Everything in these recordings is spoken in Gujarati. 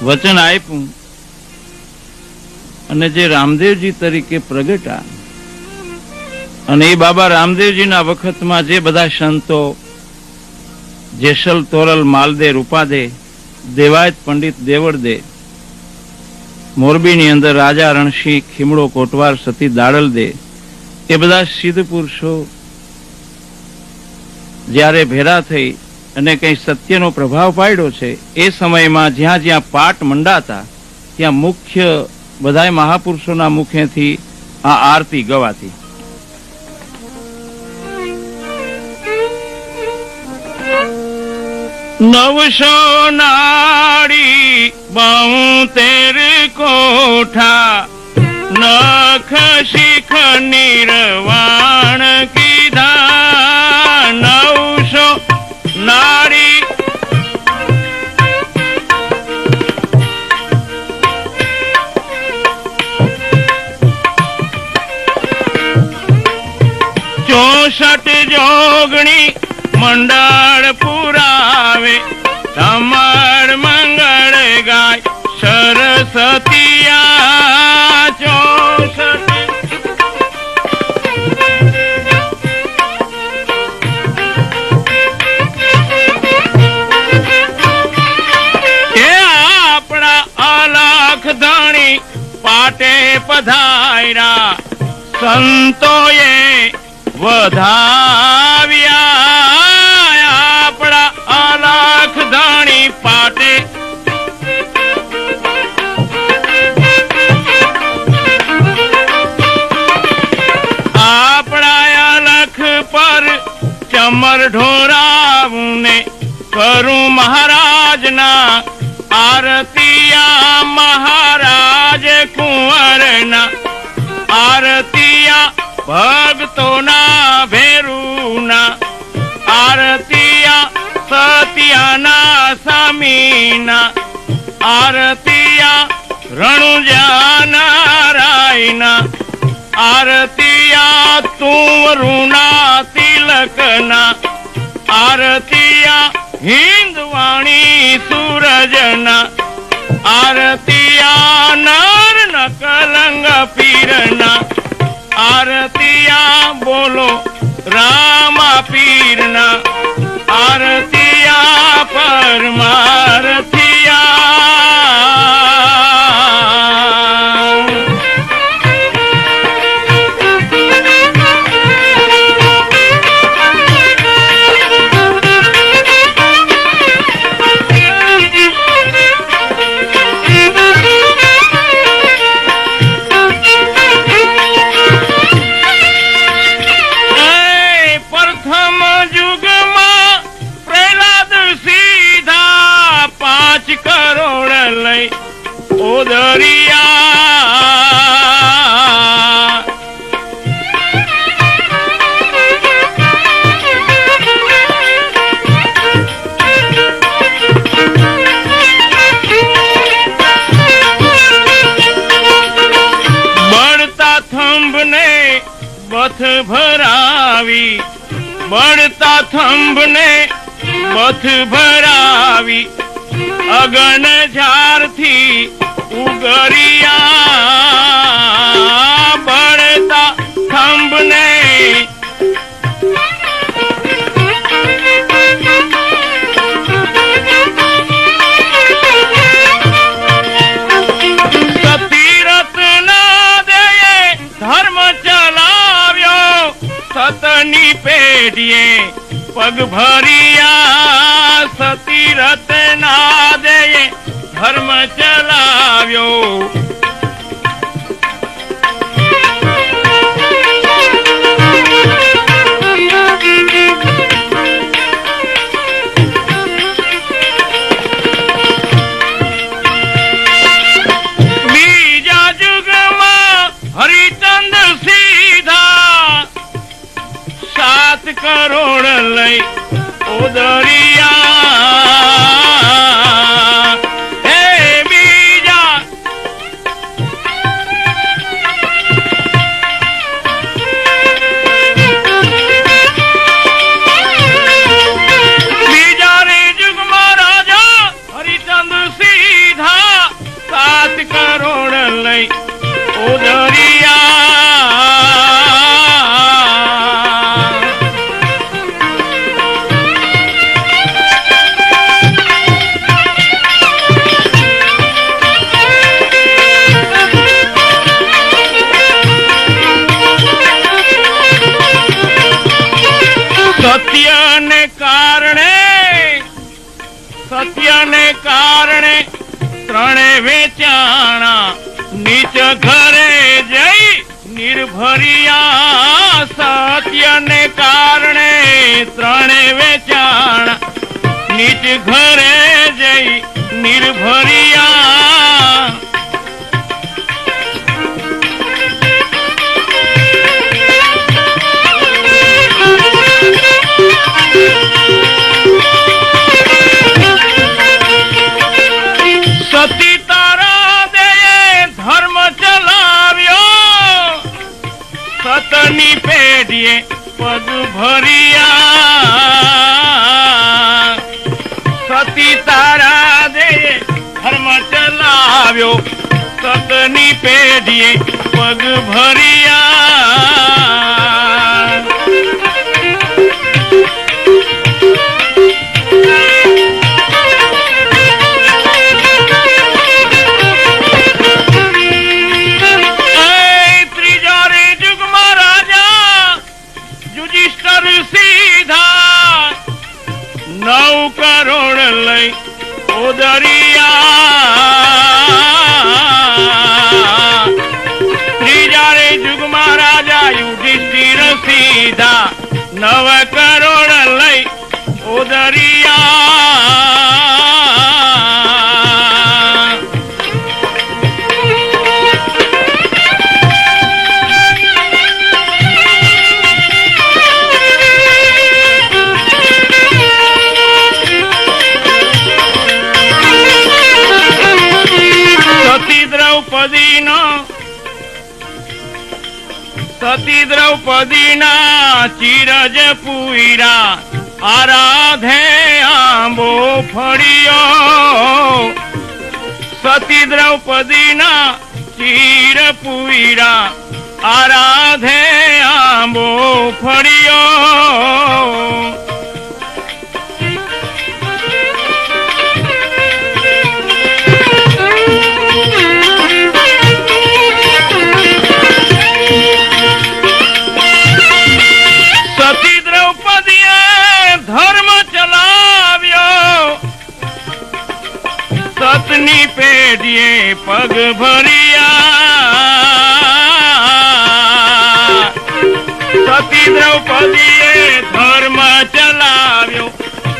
વચન આપ્યું અને જે રામદેવજી તરીકે પ્રગટા, અને એ બાબા રામદેવજીના વખતમાં જે બધા સંતો જેસલ તોરલ માલદે રૂપાદે દેવાયત પંડિત દેવળદે, મોરબીની અંદર રાજા રણસિંહ ખીમડો કોટવાર સતી દાડલ દે, એ બધા સિદ્ધ પુરુષો જ્યારે ભેરા થઈ અને કઈ સત્યનો પ્રભાવ પાડ્યો છે, એ સમયમાં જ્યાં જ્યાં પાટ મંડાતા ત્યાં મુખ્ય બધા મહાપુરુષોના મુખેથી આ આરતી ગવાતી. નવસો નાડી 72 કોઠા, નખ શીખ નિર્વાણ કીધા. 900 નાડી ચોસઠ જોગણી મંડળ પુરાવે, ધમળ મંગળ ગાય સરસ્વતિયા. 64 એ આપણા અલખ ધણી પાટે પધાર્યા, સંતોએ વધાવ્યા. આપણા અલખ ધણી પાટે આપણા અલખ પર ચમર ઢોરાવું ને કરું મહારાજના આરતિયા. મહારાજ કુંવરના આરતિયા, ભક્તોના ભેરુના આરતિયા, સત્યાના સ્વામીના આરતિયા, રણુજા નારાયણના આરતિયા, તુંવરુના તિલકના આરતિયા, હિન્દવાણી સૂરજના આરતિયા, નર નકલંગ પીરના આરતિયા, બોલો રામા પીરના આરતિયા, પરમારતિયા. ઓદરિયા બળતા થંભને બથ ભરાવી, બળતા થંભને બથ ભરાવી, અગન ઝારથી ઉગરિયા. બળતા થંભને સતીરથ ના દયે ધર્મ ચલાવ્યો, સતની પેઢીએ પગ ભરિયા. સતીરથ ના દયે ધર્મ ચલાવ્યો, બીજા યુગમાં હરિચંદ સીધા 7 કરોડ લઈ વેચાણા નીચ ઘરે જઈ નિર્ભરિયા સત્યને કારણે ત્રણે વેચાણા નીચ ઘરે જઈ નિર્ભરિયા સતી તારા દે ધર્મ ચલાવ્યો સતની પેઢીએ પગ ભર્યા સતી તારા દે ધર્મ ચલાવ્યો સતની પેઢીએ પગ ભર્યા સીધા 9 કરોડ લઈ ઓદરિયા ત્રીજા રે યુગમાં રાજા યુધિષ્ઠિર સીધા 9 કરોડ લઈ ઓદરિયા સતી દ્રૌપદીના ચીરજ પૂરા આરાધે આંબો ફળિયો સતી દ્રૌપદીના ચીર પૂરા આરાધે આંબો ફળિયો ધર્મ ચલાવ્યો સતની પેઢીએ પગ ભર્યા સતી દ્રૌપદીએ ધર્મ ચલાવ્યો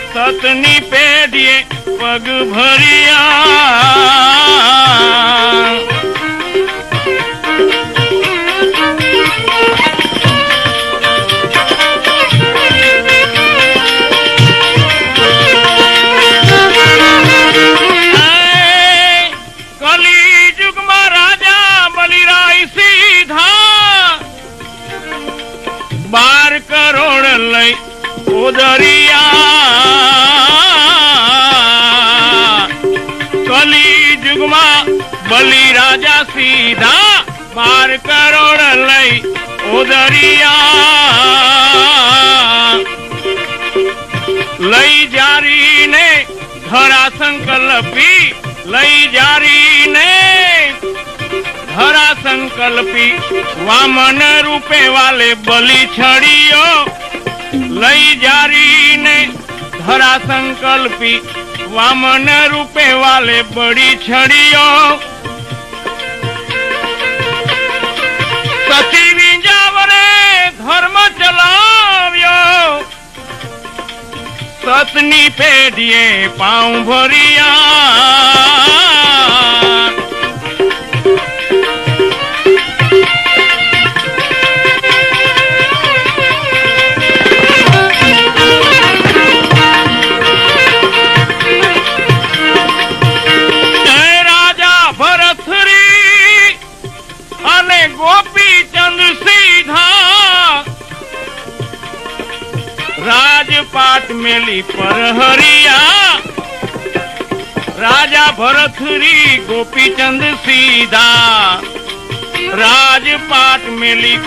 સતની પેઢીએ પગ ભર્યા લઈ ઓદરિયા કલી યુગમાં બલિ રાજા સીધા 12 કરોડ લઈ ઓદરિયા લઈ જારીને ધરા સંકલ્પી લઈ જારીને ધરા સંકલ્પી વામન રૂપે વાલે બલિ છડિયો લઈ જારીને ધરા સંકલ્પી વામન રૂપે વાલે બળી છડિયો સતી વિંજાવરે ધર્મ ચલાવ્યો સતની પેઢીએ પાઉં ભર્યા ગોપીચંદ સીધા રાજપાટ મેલી પર હરિયા રાજા ભરથરી ગોપીચંદ સીધા રાજપાટ મેલી